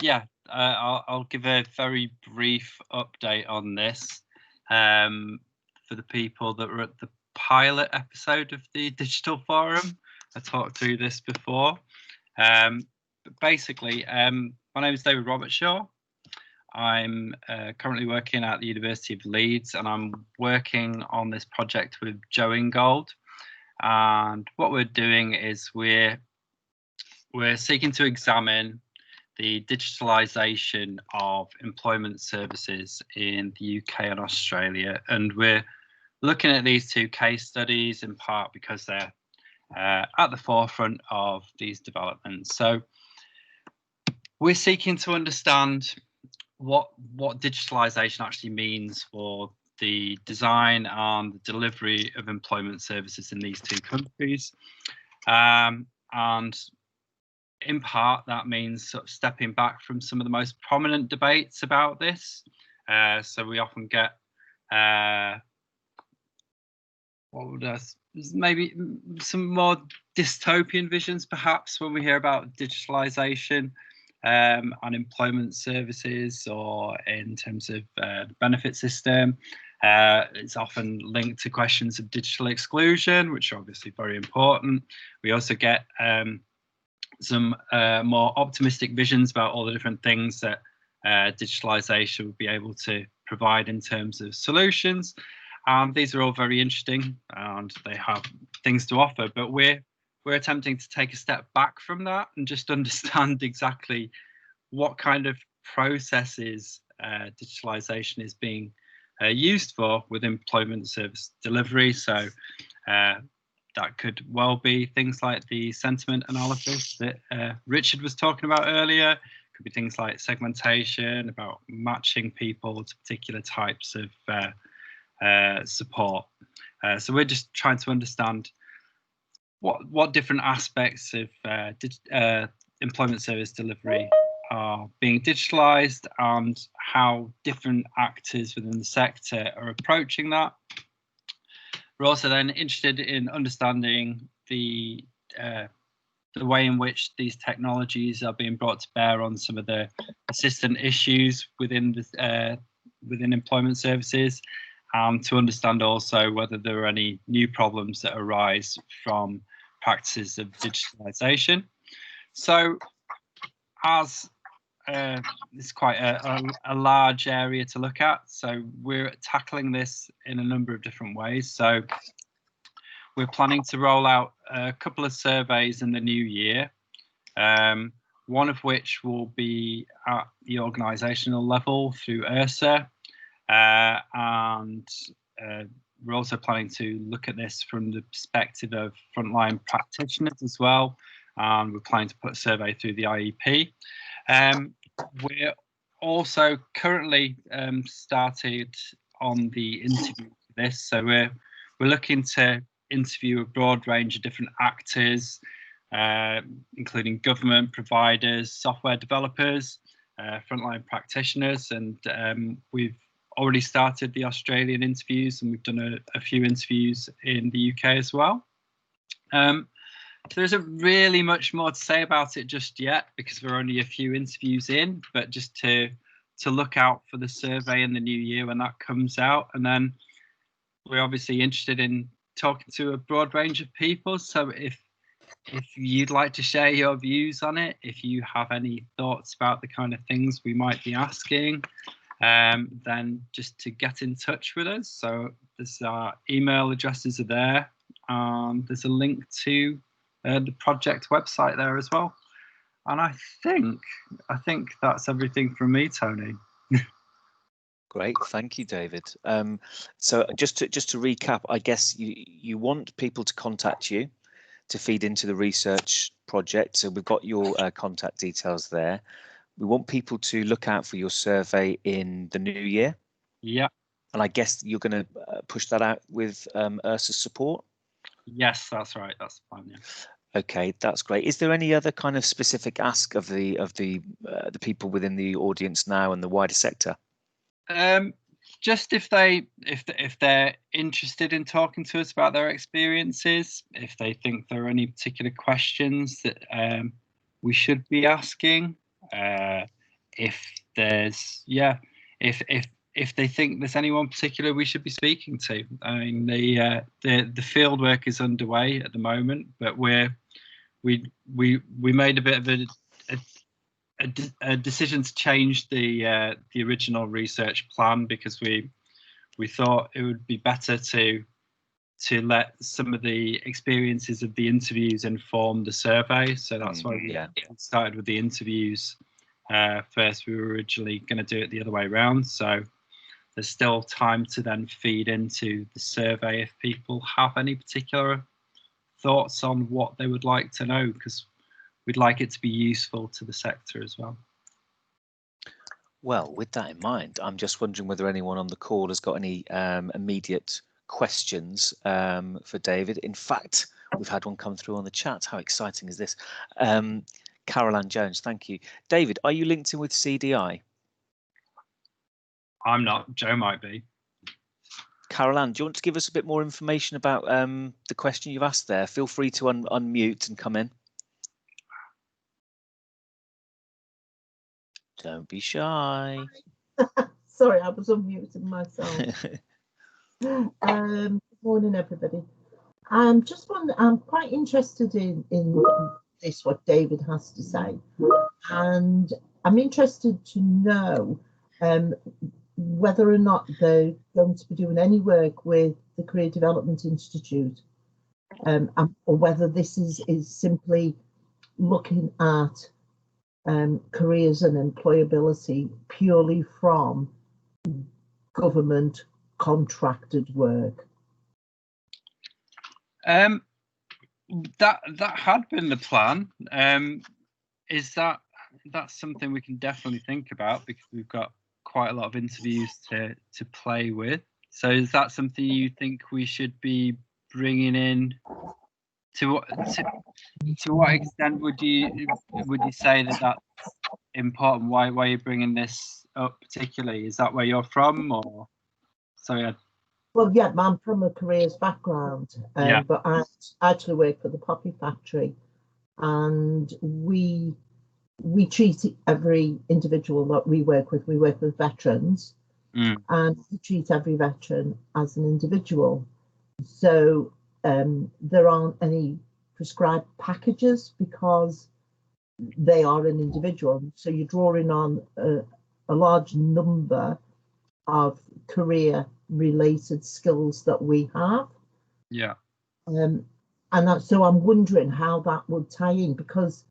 Yeah, I'll give a very brief update on this for the people that were at the pilot episode of the Digital Forum. I talked through this before. But basically, my name is David Robertshaw. I'm currently working at the University of Leeds, and I'm working on this project with Joe Ingold. And what we're doing is we're seeking to examine the digitalisation of employment services in the UK and Australia. And we're looking at these two case studies in part because they're at the forefront of these developments. So we're seeking to understand what digitalisation actually means for the design and the delivery of employment services in these two countries. And in part, that means sort of stepping back from some of the most prominent debates about this. So we often get maybe some more dystopian visions, perhaps, when we hear about digitalisation and employment services, or in terms of the benefit system. It's often linked to questions of digital exclusion, which are obviously very important. We also get some more optimistic visions about all the different things that digitalisation would be able to provide in terms of solutions. These are all very interesting and they have things to offer, but we're attempting to take a step back from that and just understand exactly what kind of processes digitalisation is being used for with employment service delivery. So that could well be things like the sentiment analysis that Richard was talking about earlier. It could be things like segmentation, about matching people to particular types of support. So we're just trying to understand what different aspects of employment service delivery are being digitalised and how different actors within the sector are approaching that. We're also then interested in understanding the way in which these technologies are being brought to bear on some of the persistent issues within employment services, to understand also whether there are any new problems that arise from practices of digitalisation. So, as it's quite a large area to look at, so we're tackling this in a number of different ways. So we're planning to roll out a couple of surveys in the new year, one of which will be at the organisational level through ERSA, and we're also planning to look at this from the perspective of frontline practitioners as well, and we're planning to put a survey through the IEP. We're also currently started on the interview for this, so we're looking to interview a broad range of different actors, including government providers, software developers, frontline practitioners, and we've already started the Australian interviews, and we've done a few interviews in the UK as well. There isn't really much more to say about it just yet because we're only a few interviews in, but just to look out for the survey in the new year when that comes out. And then we're obviously interested in talking to a broad range of people. So if you'd like to share your views on it, if you have any thoughts about the kind of things we might be asking, then just to get in touch with us. So there's our email addresses are there. There's a link to the project website there as well. And I think that's everything from me, Tony. Great, thank you, David. So just to recap, I guess you want people to contact you to feed into the research project. So we've got your contact details there. We want people to look out for your survey in the new year. Yeah. And I guess you're going to push that out with ERSA support? Yes, that's right. That's the plan, yeah. Okay, that's great. Is there any other kind of specific ask of the people within the audience now and the wider sector? Just if they're interested in talking to us about their experiences, if they think there are any particular questions that we should be asking, if there's if they think there's anyone particular we should be speaking to. I mean, the field work is underway at the moment, but we made a bit of a decision to change the original research plan, because we thought it would be better to let some of the experiences of the interviews inform the survey. So that's why we started with the interviews first. We were originally going to do it the other way around. So there's still time to then feed into the survey if people have any particular thoughts on what they would like to know, because we'd like it to be useful to the sector as well. Well, with that in mind, I'm just wondering whether anyone on the call has got any immediate questions for David. In fact, we've had one come through on the chat. How exciting is this? Carol Ann Jones, thank you. David, are you linked in with CDI? I'm not. Joe might be. Carol Ann, do you want to give us a bit more information about the question you've asked there? Feel free to unmute and come in. Don't be shy. Sorry, I was unmuting myself. Good morning, everybody. I'm quite interested in this, what David has to say, and I'm interested to know whether or not they're going to be doing any work with the Career Development Institute, or whether this is simply looking at careers and employability purely from government contracted work. That had been the plan. That's something we can definitely think about, because we've got quite a lot of interviews to play with. So is that something you think we should be bringing in? To what extent would you say that that's important? Why are you bringing this up particularly? Is that where you're from, or? Sorry. Well, yeah, I'm from a careers background, but I actually work for the Poppy Factory, and we treat every individual that we work with. We work with veterans, and we treat every veteran as an individual. So there aren't any prescribed packages, because they are an individual. So you're drawing on a large number of career-related skills that we have. Yeah. So I'm wondering how that would tie in, because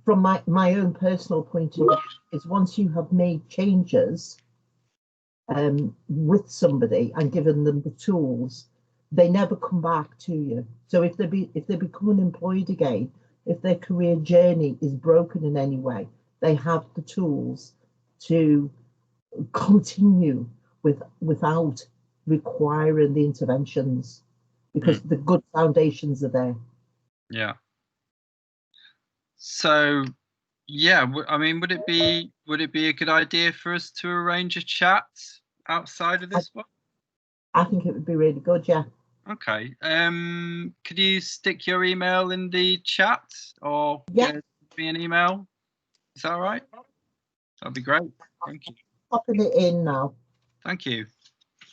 from my own personal point of view, is once you have made changes with somebody and given them the tools, they never come back to you. So if they become unemployed again, if their career journey is broken in any way, they have the tools to continue without requiring the interventions, because the good foundations are there. Yeah. So, yeah, I mean, would it be a good idea for us to arrange a chat outside of this one? I think it would be really good, yeah. Okay. Could you stick your email in the chat, or give me an email? Is that all right? That'd be great. Thank you. Popping it in now. Thank you.